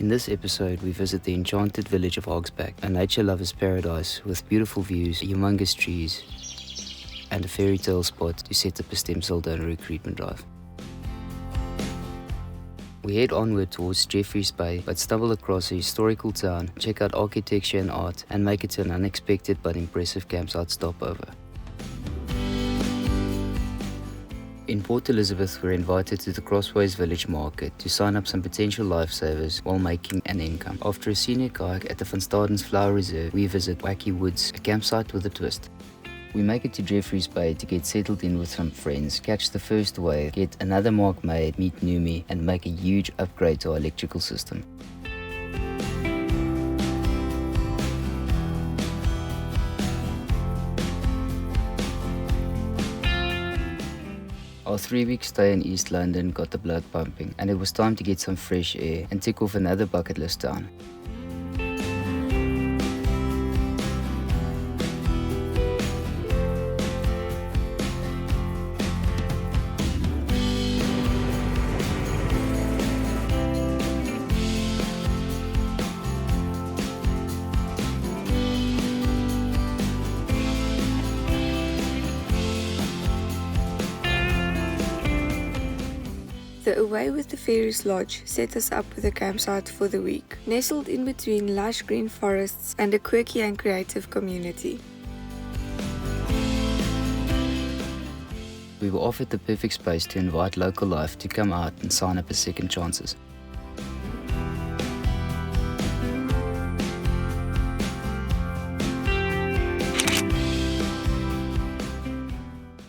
In this episode, we visit the enchanted village of Hogsback, a nature lover's paradise with beautiful views, humongous trees, and a fairy tale spot to set up a stem cell donor recruitment drive. We head onward towards Jeffreys Bay, but stumble across a historical town, check out architecture and art, and make it to an unexpected but impressive campsite stopover. In Port Elizabeth, we're invited to the Crossways Village Market to sign up some potential lifesavers while making an income. After a scenic hike at the Van Staden's Flower Reserve, we visit Wacky Woods, a campsite with a twist. We make it to Jeffreys Bay to get settled in with some friends, catch the first wave, get another mark made, meet Numi, and make a huge upgrade to our electrical system. Our 3-week stay in East London got the blood pumping, and it was time to get some fresh air and tick off another bucket list town. The Away with the Fairies Lodge set us up with a campsite for the week, nestled in between lush green forests and a quirky and creative community. We were offered the perfect space to invite local life to come out and sign up as second chances.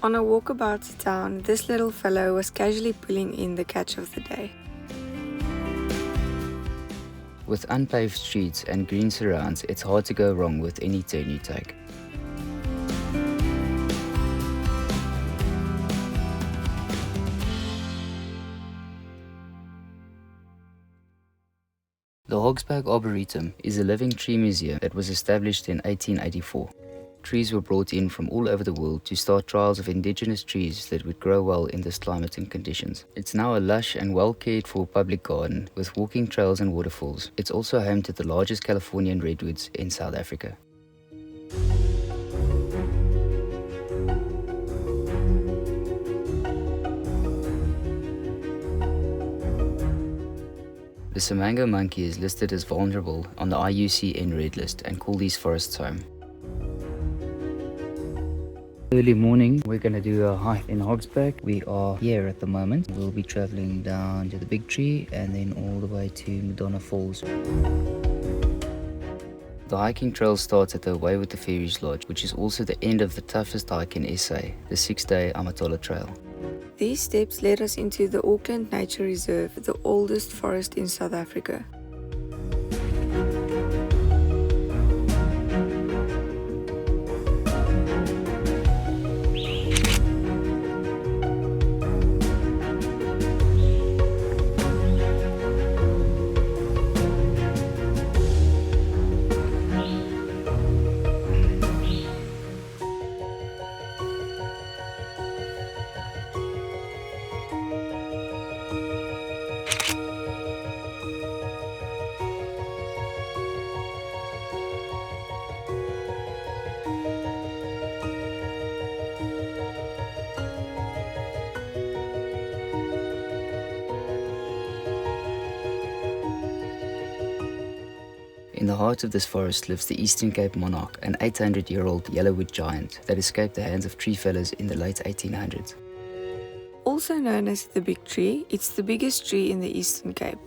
On a walkabout to town, this little fellow was casually pulling in the catch of the day. With unpaved streets and green surrounds, it's hard to go wrong with any turn you take. The Hogsback Arboretum is a living tree museum that was established in 1884. Trees were brought in from all over the world to start trials of indigenous trees that would grow well in this climate and conditions. It's now a lush and well cared for public garden with walking trails and waterfalls. It's also home to the largest Californian redwoods in South Africa. The Simango monkey is listed as vulnerable on the IUCN Red List and call these forests home. Early morning, we're going to do a hike in Hogsback. We are here at the moment. We'll be traveling down to the big tree and then all the way to Madonna Falls. The hiking trail starts at the Away with the Fairies Lodge, which is also the end of the toughest hike in SA, the 6-day Amatola Trail. These steps led us into the Auckland Nature Reserve, the oldest forest in South Africa. In the heart of this forest lives the Eastern Cape monarch, an 800-year-old yellowwood giant that escaped the hands of tree fellers in the late 1800s. Also known as the Big Tree, it's the biggest tree in the Eastern Cape.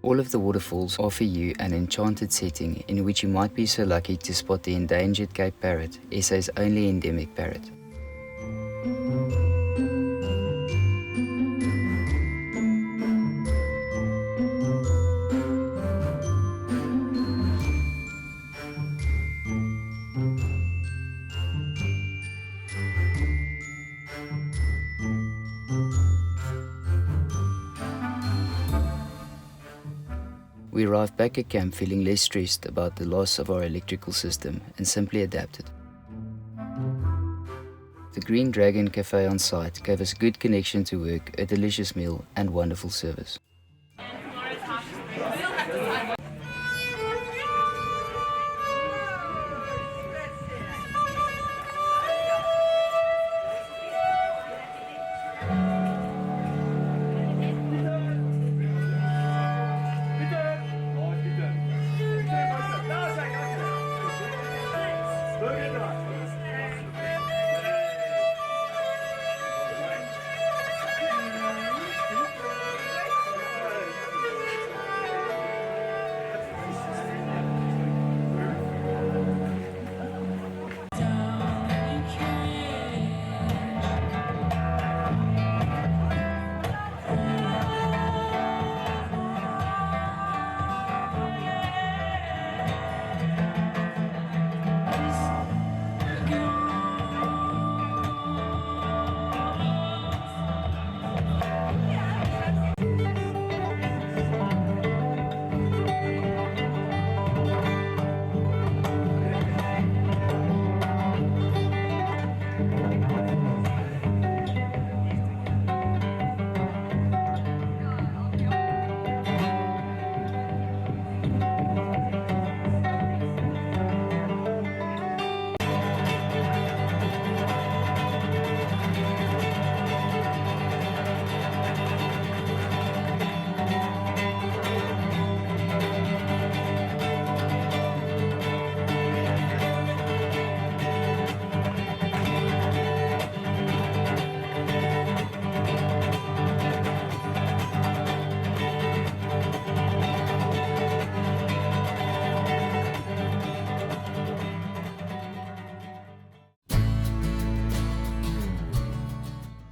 All of the waterfalls offer you an enchanted setting in which you might be so lucky to spot the endangered Cape parrot, SA's only endemic parrot. We arrived back at camp feeling less stressed about the loss of our electrical system and simply adapted. The Green Dragon Cafe on site gave us a good connection to work, a delicious meal and wonderful service.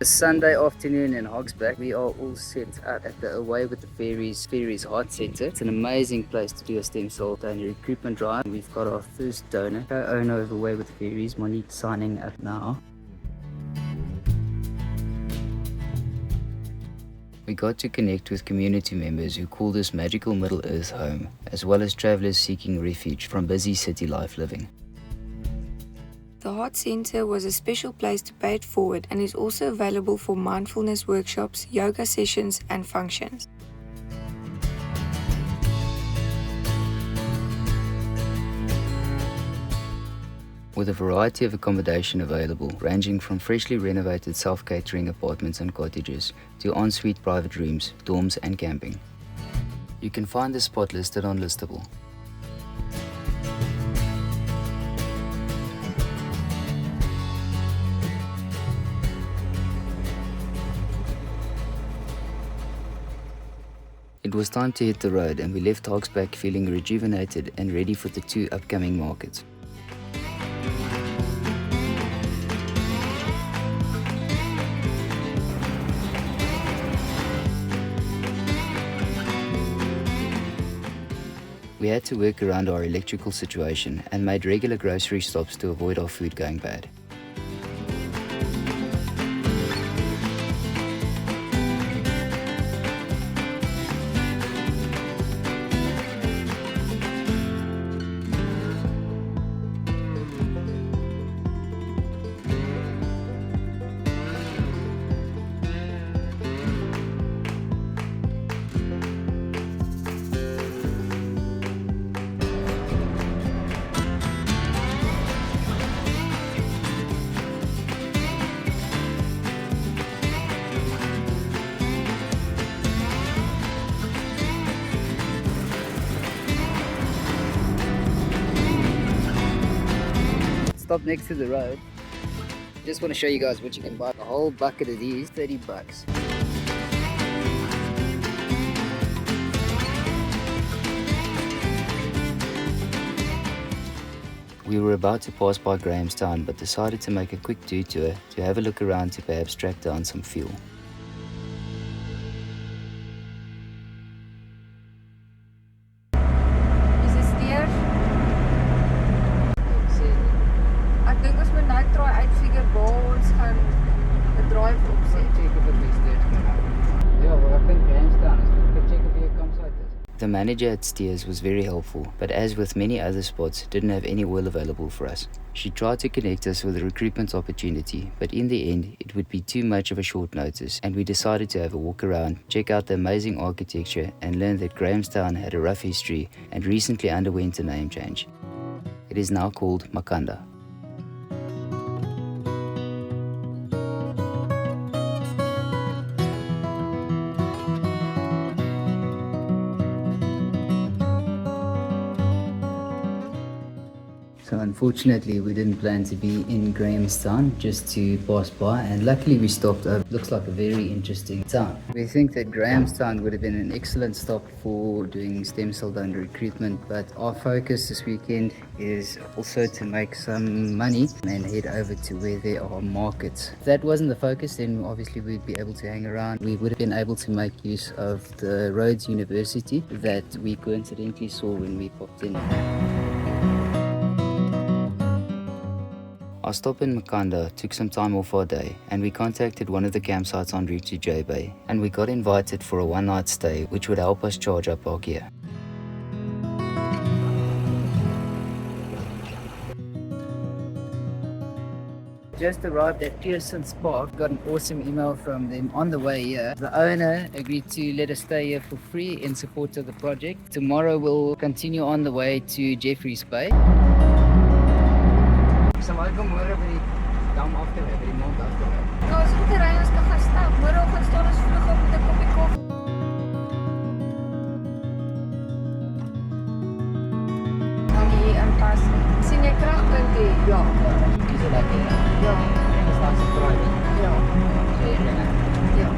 It's Sunday afternoon in Hogsback. We are all set out at the Away with the Fairies Heart Centre. It's an amazing place to do a stem cell donor recruitment drive. We've got our first donor, co-owner of Away with the Fairies, Monique, signing up now. We got to connect with community members who call this magical Middle Earth home, as well as travellers seeking refuge from busy city life living. The Heart Centre was a special place to pay it forward and is also available for mindfulness workshops, yoga sessions and functions. With a variety of accommodation available, ranging from freshly renovated self-catering apartments and cottages to ensuite private rooms, dorms and camping. You can find the spot listed on Listable. It was time to hit the road and we left Hogsback feeling rejuvenated and ready for the 2 upcoming markets. We had to work around our electrical situation and made regular grocery stops to avoid our food going bad. Stop next to the road. Just want to show you guys what you can buy. A whole bucket of these, 30 bucks. We were about to pass by Grahamstown but decided to make a quick detour to have a look around to perhaps track down some fuel. Ja, maar ek dink Grahamstown is dit. Check of hier kom site is. The manager at Steers was very helpful, but as with many other spots, didn't have any oil available for us. She tried to connect us with a recruitment opportunity, but in the end, it would be too much of a short notice, and we decided to have a walk around, check out the amazing architecture, and learn that Grahamstown had a rough history and recently underwent a name change. It is now called Makanda. So unfortunately we didn't plan to be in Grahamstown, just to pass by, and luckily we stopped over. Looks like a very interesting town. We think that Grahamstown would have been an excellent stop for doing stem cell donor recruitment, but our focus this weekend is also to make some money and head over to where there are markets. If that wasn't the focus, then obviously we'd be able to hang around. We would have been able to make use of the Rhodes University that we coincidentally saw when we popped in. Our stop in Makanda took some time off our day, and we contacted one of the campsites en route to J Bay, and we got invited for a one-night stay which would help us charge up our gear. Just arrived at Pearson's Park, got an awesome email from them on the way here. The owner agreed to let us stay here for free in support of the project. Tomorrow we'll continue on the way to Jeffreys Bay. Assalamualaikum, môre by die dam af te ry, by die mond af te ry. Nou, ons moet ry, ons kan gaan stap. Môreoggend staan ons vroeg op met 'n koppie koffie. Dan hier inpas. Sien jy kragpunte? Ja. Dis so lekker. Ja. En dis daar se vraai. Ja. Ja.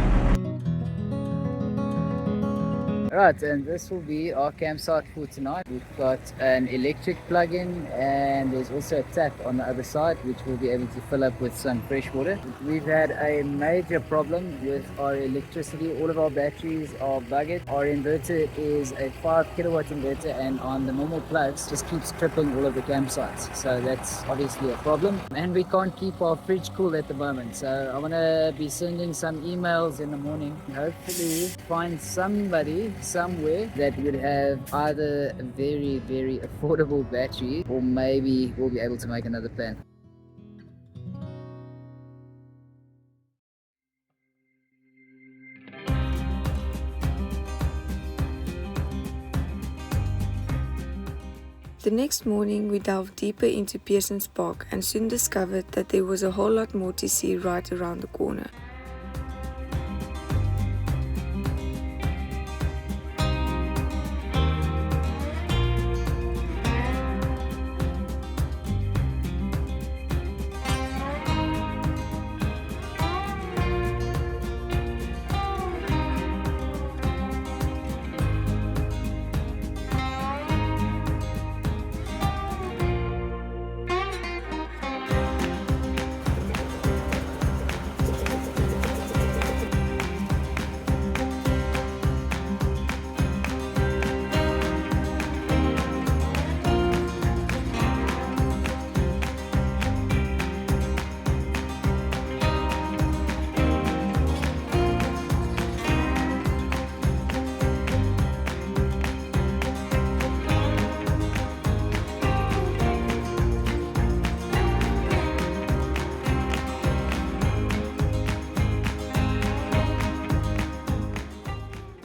Right, and this will be our campsite for tonight. We've got an electric plug-in, and there's also a tap on the other side which we'll be able to fill up with some fresh water. We've had a major problem with our electricity. All of our batteries are buggered. Our inverter is a 5 kilowatt inverter, and on the normal plugs just keeps tripping all of the campsites. So that's obviously a problem. And we can't keep our fridge cool at the moment. So I want to be sending some emails in the morning. Hopefully find somebody somewhere that would have either a very, very affordable battery, or maybe we'll be able to make another plan. The next morning, we delved deeper into Pearson's Park and soon discovered that there was a whole lot more to see right around the corner.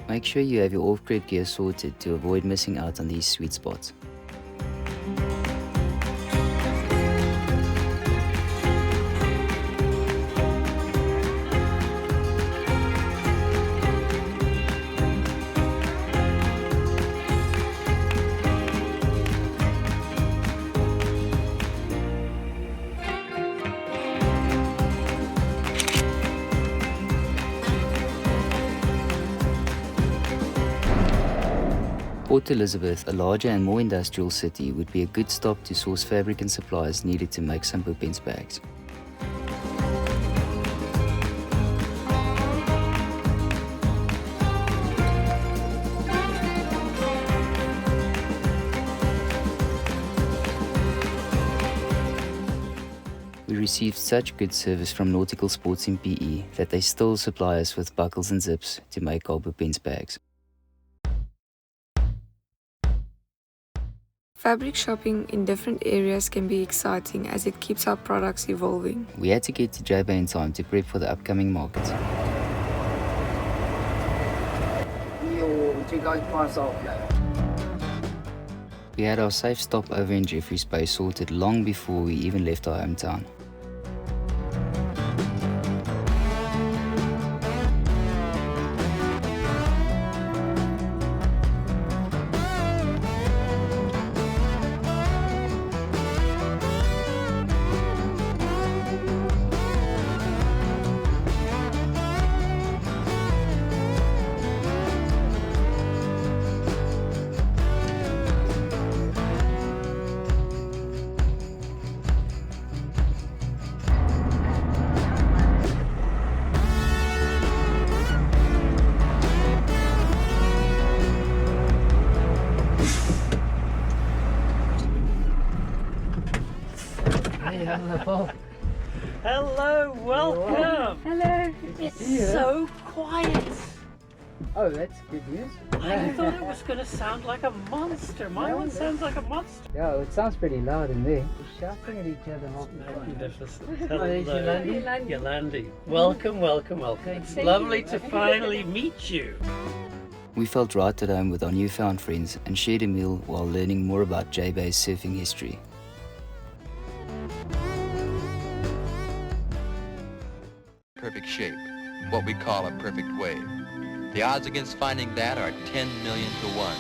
Make sure you have your off-grid gear sorted to avoid missing out on these sweet spots. Port Elizabeth, a larger and more industrial city, would be a good stop to source fabric and supplies needed to make some Bopens bags. We received such good service from Nautical Sports in PE that they still supply us with buckles and zips to make our Bopens bags. Fabric shopping in different areas can be exciting as it keeps our products evolving. We had to get to JB in time to prep for the upcoming market. We had our safe stop over in Jeffreys Bay sorted long before we even left our hometown. Hello, welcome. Hello. It's so quiet. Oh, that's good news. I thought it was going to sound like a monster. My one sounds like a monster. Yeah, it sounds pretty loud in there. We're shouting at each other half the time. Magnificent. there's Hello, Yolandi. Yolandi. Welcome, welcome, welcome. It's lovely to finally meet you. We felt right at home with our newfound friends and shared a meal while learning more about J-Bay's surfing history. Perfect shape, what we call a perfect wave. The odds against finding that are 10 million to 1.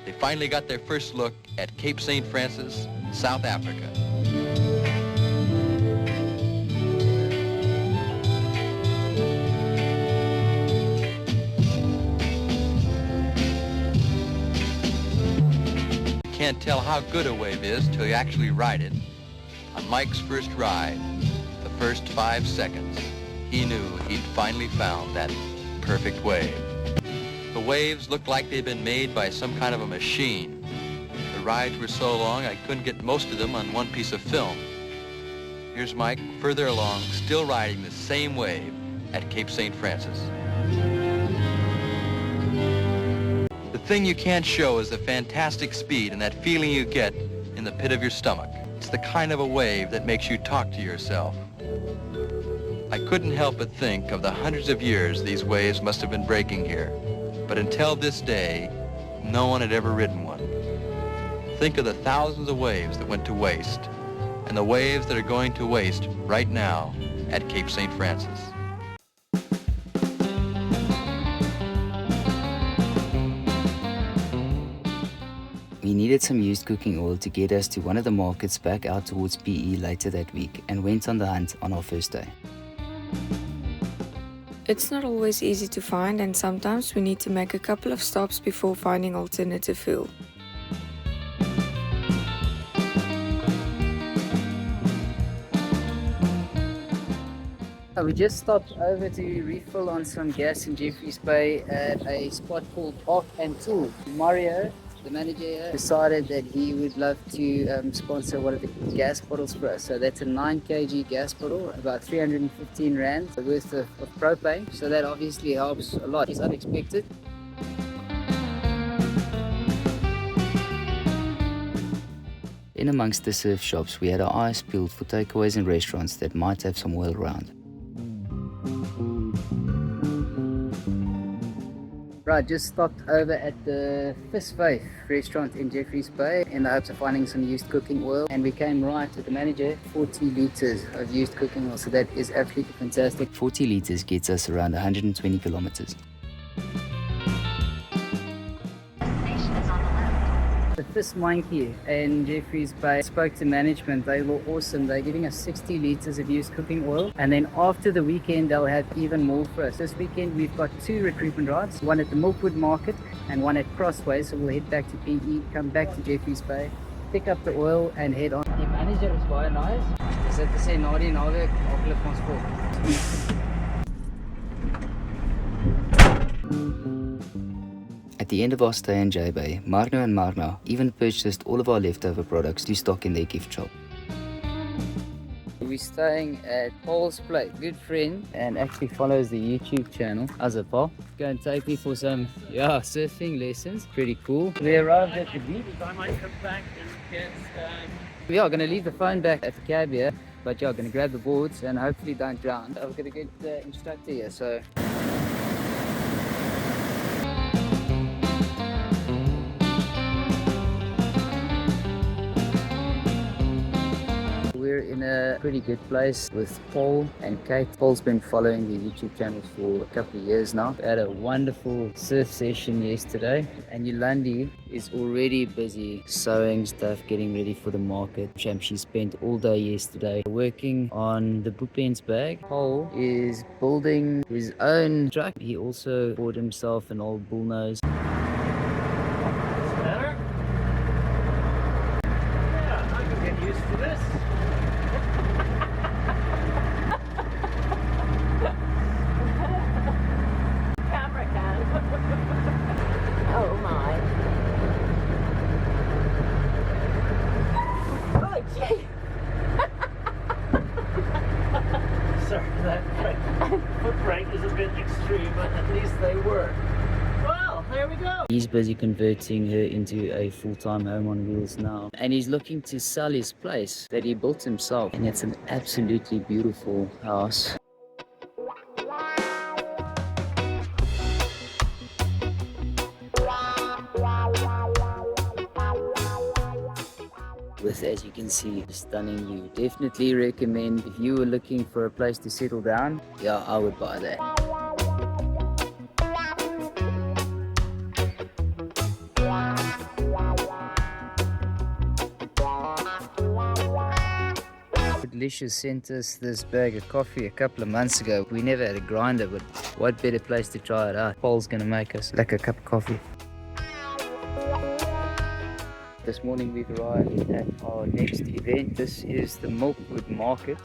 They finally got their first look at Cape St. Francis, South Africa. You can't tell how good a wave is till you actually ride it. On Mike's first ride, the first 5 seconds, he knew he'd finally found that perfect wave. The waves looked like they'd been made by some kind of a machine. The rides were so long I couldn't get most of them on one piece of film. Here's Mike further along, still riding the same wave at Cape St. Francis. The thing you can't show is the fantastic speed and that feeling you get in the pit of your stomach. It's the kind of a wave that makes you talk to yourself. I couldn't help but think of the hundreds of years these waves must have been breaking here. But until this day, no one had ever ridden one. Think of the thousands of waves that went to waste, and the waves that are going to waste right now at Cape St. Francis. We needed some used cooking oil to get us to one of the markets back out towards PE later that week and went on the hunt on our first day. It's not always easy to find, and sometimes we need to make a couple of stops before finding alternative fuel. We just stopped over to refill on some gas in Jeffreys Bay at a spot called Off and Tool. Mario, the manager here, decided that he would love to sponsor one of the gas bottles for us. So that's a 9 kg gas bottle, about 315 Rand worth of propane. So that obviously helps a lot. It's unexpected. In amongst the surf shops, we had our eyes peeled for takeaways and restaurants that might have some oil around. Right, just stopped over at the Fist Faith restaurant in Jeffreys Bay in the hopes of finding some used cooking oil, and we came right with the manager, 40 litres of used cooking oil, so that is absolutely fantastic. 40 litres gets us around 120 kilometers. The Fist Monkey in Jeffreys Bay spoke to management. They were awesome. They're giving us 60 litres of used cooking oil, and then after the weekend they'll have even more for us. This weekend we've got 2 recruitment rides, one at the Milkwood Market and one at Crossways. So we'll head back to PE, come back to Jeffreys Bay, pick up the oil and head on. Die manager is baie nice. Dis het gesê na die naweek maklik ons volk. At the end of our stay in J-Bay, Marno and Marna even purchased all of our leftover products to stock in their gift shop. we're staying at Paul's place. Good friend and actually follows the YouTube channel. How's it, Paul? Go and take me for some surfing lessons. Pretty cool. We arrived at the beach. I might come back and get We are gonna leave the phone back at the cab here, but yeah, gonna grab the boards and hopefully don't drown. I'm gonna get the instructor here, so. We're in a pretty good place with Paul and Kate. Paul's been following the YouTube channels for a couple of years now. We had a wonderful surf session yesterday, and Yolandi is already busy sewing stuff, getting ready for the market. She spent all day yesterday working on the bookends bag. Paul is building his own truck. He also bought himself an old bullnose. better. Yeah, I can get used to this. Camera can. Oh my. Oh gee. Sorry, that foot brake is a bit extreme, but at least they work. Well, there we go. He's busy converting her into a full-time home on wheels now. And he's looking to sell his place that he built himself. And it's an absolutely beautiful house. With, as you can see, a stunning view. Definitely recommend if you were looking for a place to settle down, yeah, I would buy that. Delicious sent us this bag of coffee a couple of months ago. We never had a grinder, but what better place to try it out? Paul's gonna make us like a cup of coffee. This morning we've arrived at our next event. This is the Milkwood Market.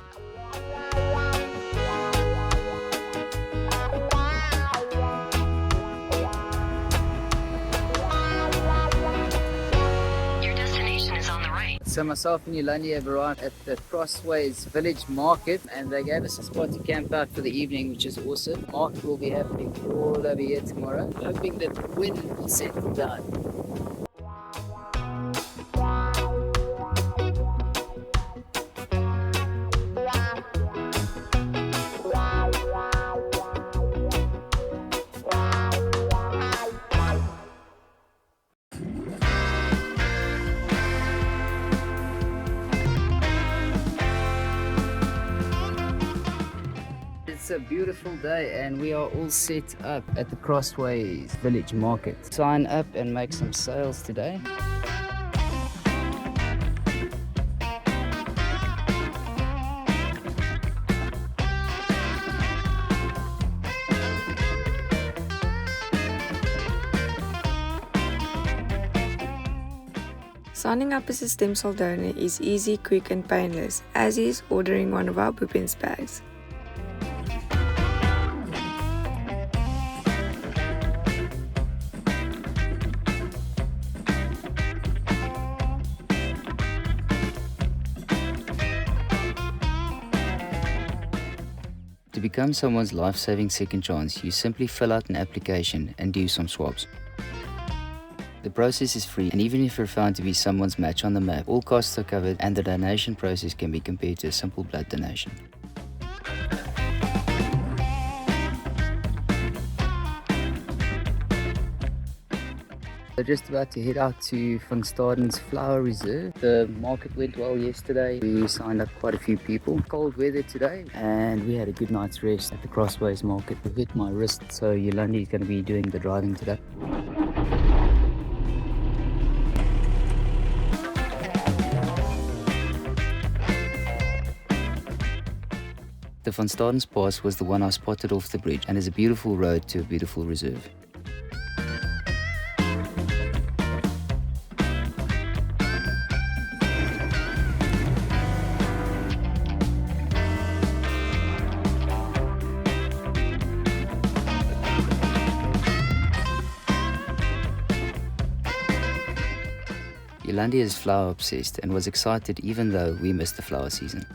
Your destination is on the right. So myself and Yolandi have arrived at the Crossways Village Market, and they gave us a spot to camp out for the evening, which is awesome. Market will be happening all over here tomorrow. Hoping that the wind will settle down. It's a beautiful day and we are all set up at the Crossways Village Market. Sign up and make some sales today. Signing up as a stem cell donor is easy, quick and painless, as is ordering one of our bookends bags. To become someone's life-saving second chance, you simply fill out an application and do some swabs. The process is free, and even if you're found to be someone's match on the map, all costs are covered and the donation process can be compared to a simple blood donation. We're just about to head out to Van Staden's Flower Reserve. The market went well yesterday. We signed up quite a few people. Cold weather today and we had a good night's rest at the Crossways Market. I've hit my wrist, so Yolandi is going to be doing the driving today. The Van Staden's Pass was the one I spotted off the bridge and is a beautiful road to a beautiful reserve. Yolandi is flower obsessed and was excited even though we missed the flower season.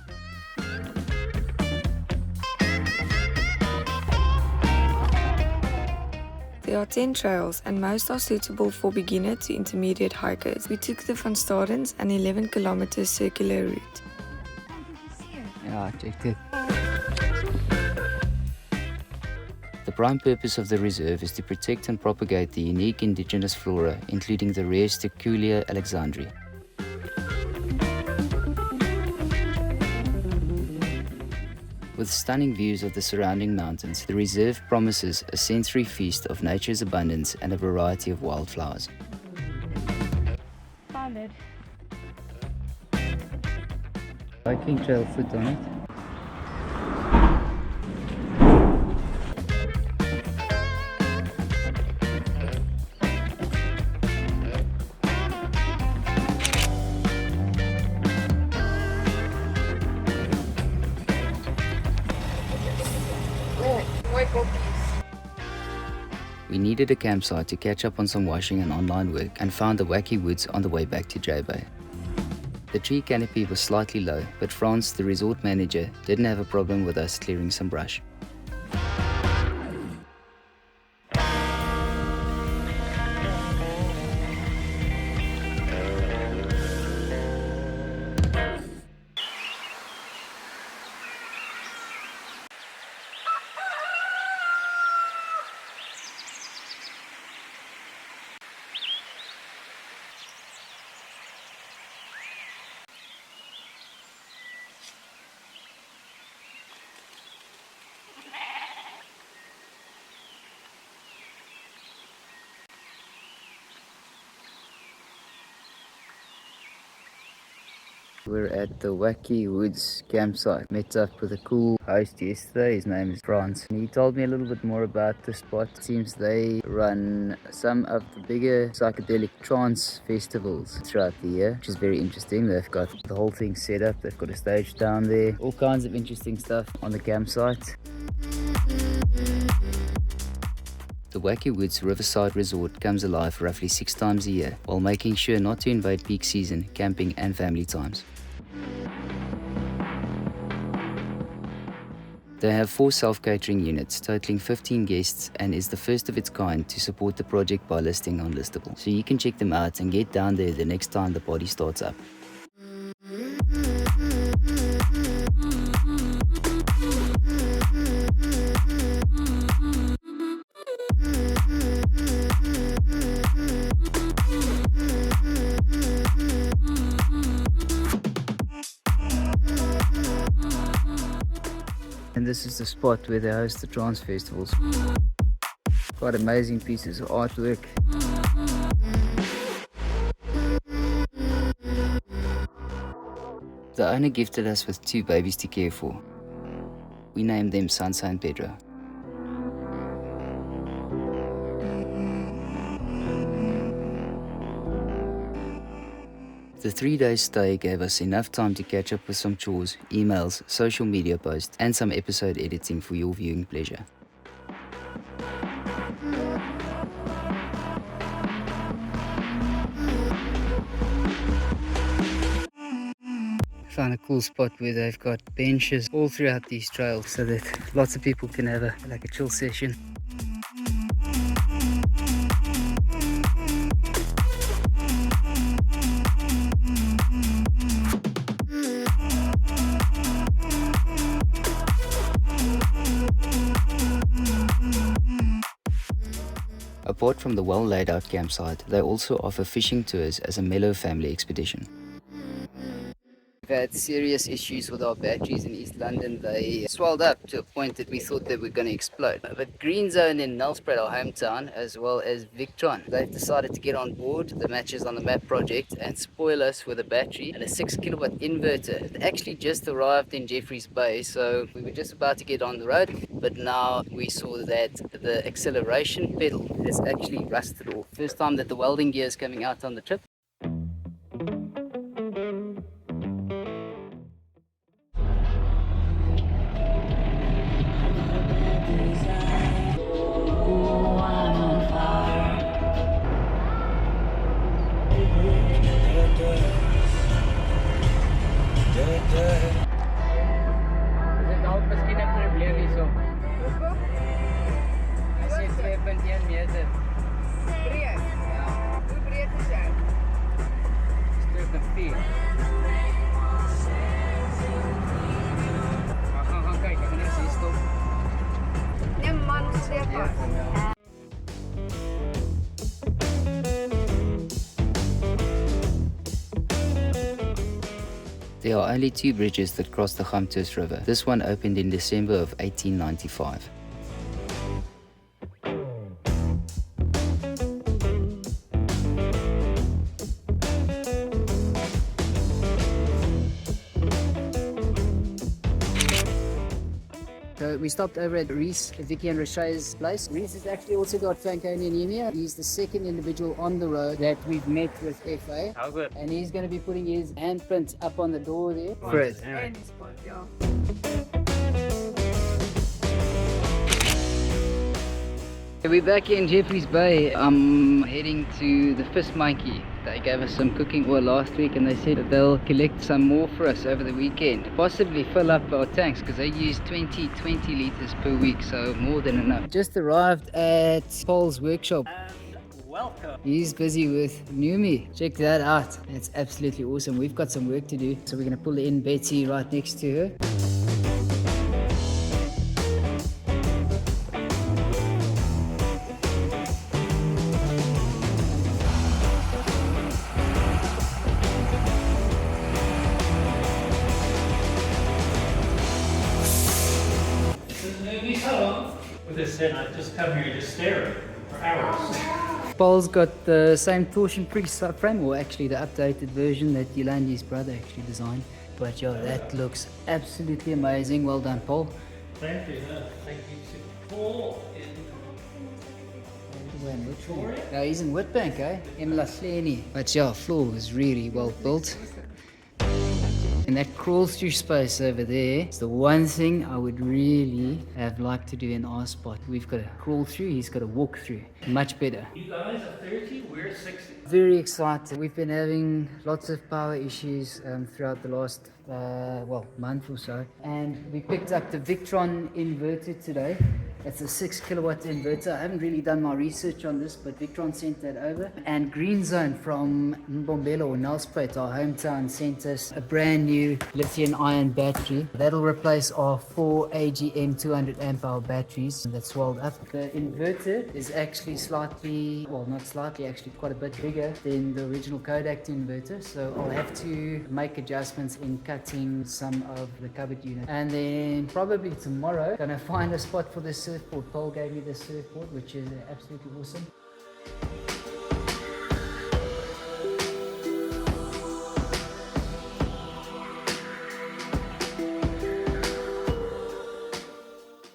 There are 10 trails and most are suitable for beginner to intermediate hikers. We took the Van Stadens an 11-kilometer circular route. Yeah, I checked it. The prime purpose of the reserve is to protect and propagate the unique indigenous flora, including the rare Stichulia alexandri. With stunning views of the surrounding mountains, the reserve promises a sensory feast of nature's abundance and a variety of wildflowers. Found it. Hiking trail foot on it. We needed a campsite to catch up on some washing and online work and found the Wacky Woods on the way back to J-Bay. The tree canopy was slightly low, but Frans, the resort manager, didn't have a problem with us clearing some brush. We're at the Wacky Woods campsite. Met up with a cool host yesterday. His name is Frans. And he told me a little bit more about the spot. It seems they run some of the bigger psychedelic trance festivals throughout the year, which is very interesting. They've got the whole thing set up. They've got a stage down there. All kinds of interesting stuff on the campsite. The Wacky Woods Riverside Resort comes alive roughly 6 times a year, while making sure not to invade peak season, camping and family times. They have 4 self-catering units, totaling 15 guests, and is the first of its kind to support the project by listing on Listable. So you can check them out and get down there the next time the party starts up. And this is the spot where they host the trance festivals. Quite amazing pieces of artwork. The owner gifted us with 2 babies to care for. We named them Sansa and Pedro. The 3-day stay gave us enough time to catch up with some chores, emails, social media posts, and some episode editing for your viewing pleasure. Found a cool spot where they've got benches all throughout these trails so that lots of people can have a chill session. Apart from the well laid out campsite, they also offer fishing tours as a mellow family expedition. We've had serious issues with our batteries in East London. They swelled up to a point that we thought they were going to explode. But Green Zone in Nelspruit, our hometown, as well as Victron, they've decided to get on board the Matches on the Map project and spoil us with a battery and a 6 kilowatt inverter. It actually just arrived in Jeffreys Bay, so we were just about to get on the road, but now we saw that the acceleration pedal has actually rusted off. First time that the welding gear is coming out on the trip. Miskien 'n probleem hierso. As jy 2.1 meter feel? Gaan kijken, gaan eerst hier stop. Nee man, ons weer pas. There are only two bridges that cross the Gamtus River. This one opened in December of 1895. So we stopped over at Reese, Vicky and Rochet's place. Reese has actually also got Franconia anemia. He's the second individual on the road that we've met with FA. How good? And he's going to be putting his handprint up on the door there. Fred. En die spot, ja. We're back in Jeffreys Bay. I'm heading to the Fist Monkey. They gave us some cooking oil last week and they said that they'll collect some more for us over the weekend. Possibly fill up our tanks because they use 20 litres per week, so more than enough. Just arrived at Paul's workshop. And welcome. He's busy with Numi. Check that out. That's absolutely awesome. We've got some work to do. So we're going to pull in Betsy right next to her. With this head, I just come here and just stare at it for hours. Paul's got the same torsion-free subframe, or actually the updated version that Yolandi's brother actually designed. But yeah, that looks absolutely amazing. Well done, Paul. Thank you. Thank you to Paul in No, he's in Witbank, eh? In Lasleni. But yeah, floor is really well built. And that crawl through space over there is the one thing I would really have liked to do in our spot. We've got to crawl through, he's got to walk through. Much better. You guys are 30, we're 60. Very excited. We've been having lots of power issues throughout the last month or so, and we picked up the Victron inverter today. It's a 6 kilowatt inverter. I haven't really done my research on this, but Victron sent that over. And Green Zone from Mbombela or Nelspruit, our hometown, sent us a brand new lithium ion battery. That'll replace our 4 AGM 200 amp hour batteries that swelled up. The inverter is actually slightly, well not slightly, actually quite a bit bigger than the original Kodak inverter. So I'll have to make adjustments in cutting some of the cupboard unit. And then probably tomorrow, gonna find a spot for this surfboard. Paul gave me this surfboard, which is absolutely awesome.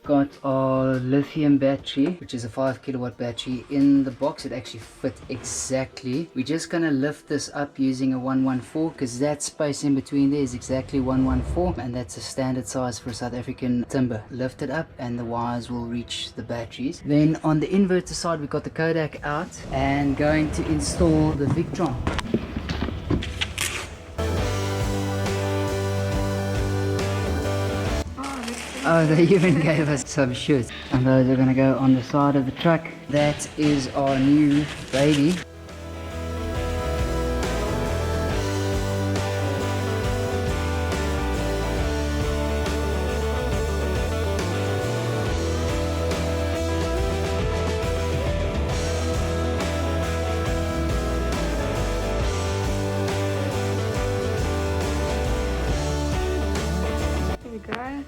Got our lithium battery, which is a 5 kilowatt battery in the box. It actually fit exactly. We're just gonna lift this up using a 114 because that space in between there is exactly 114, and that's a standard size for South African timber. Lift it up and the wires will reach the batteries. Then on the inverter side, we got the Kodak out and going to install the Victron. Oh, they even gave us some shirts. And those are going to go on the side of the truck. That is our new baby. There we go.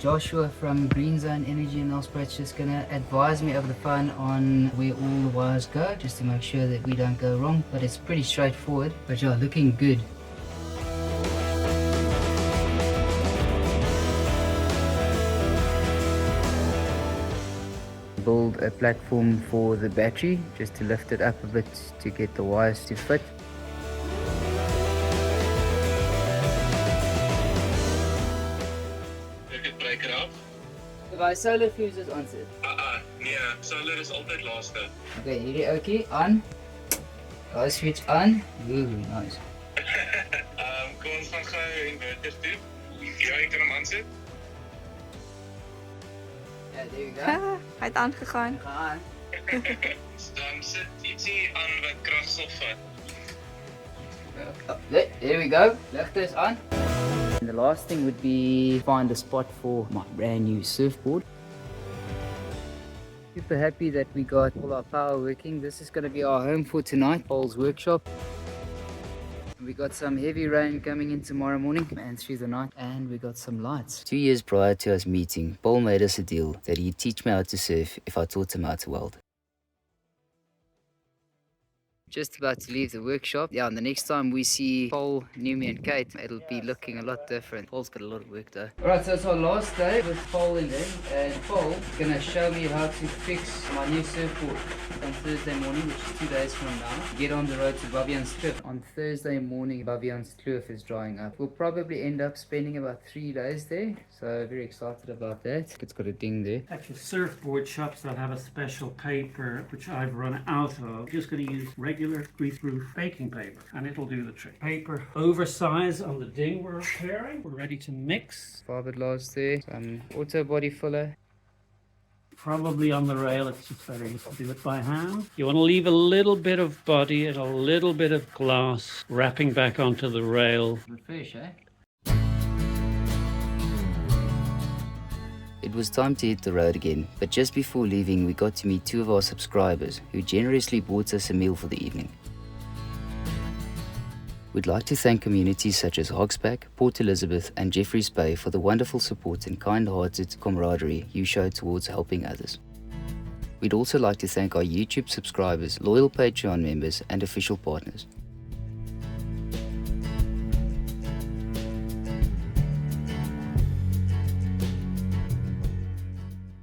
Joshua from Green Zone Energy and Nelspruit's just gonna advise me over the phone on where all the wires go, just to make sure that we don't go wrong. But it's pretty straightforward. But yeah, looking good. Build a platform for the battery, just to lift it up a bit to get the wires to fit. By solar fuses answered. Nee, solar is altyd laaste. Okay, hierdie ouetjie aan. Daai switch aan. Ooh, nice. Kom ons gaan gou inverter toe. Ja, ek kan hom aansit. Yeah, there you go. Hij het aangegaan. Gaan. Dan sit ietsie aan wat kragstof vat. There we go. Licht is on. And the last thing would be find a spot for my brand new surfboard. Super happy that we got all our power working. This is going to be our home for tonight, Paul's workshop. We got some heavy rain coming in tomorrow morning and through the night, and we got some lights. 2 years prior to us meeting, Paul made us a deal that he'd teach me how to surf if I taught him how to weld. Just about to leave the workshop. Yeah, and the next time we see Paul, Numi and Kate, it'll be looking a lot different. Paul's got a lot of work though. Alright, so it's our last day with Paul in there, and Paul's gonna show me how to fix my new surfboard on Thursday morning, which is 2 days from now. Get on the road to Babian's Kloof. On Thursday morning, Babian's Kloof is drying up. We'll probably end up spending about 3 days there, so very excited about that. It's got a ding there. Actually, surfboard shops that have a special paper, which I've run out of. I'm just going to use regular grease-proof baking paper, and it'll do the trick. Paper oversize on the ding we're repairing. We're ready to mix. Fiberglass there, some auto body filler. Probably on the rail, it's just better just to do it by hand. You want to leave a little bit of body and a little bit of glass wrapping back onto the rail. The fish, eh? It was time to hit the road again, but just before leaving we got to meet 2 of our subscribers who generously bought us a meal for the evening. We'd like to thank communities such as Hogsback, Port Elizabeth and Jeffreys Bay for the wonderful support and kind-hearted camaraderie you showed towards helping others. We'd also like to thank our YouTube subscribers, loyal Patreon members and official partners.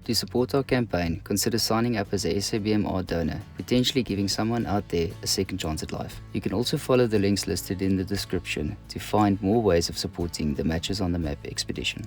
To support our campaign, consider signing up as a SABMR donor, potentially giving someone out there a second chance at life. You can also follow the links listed in the description to find more ways of supporting the Matches on the Map expedition.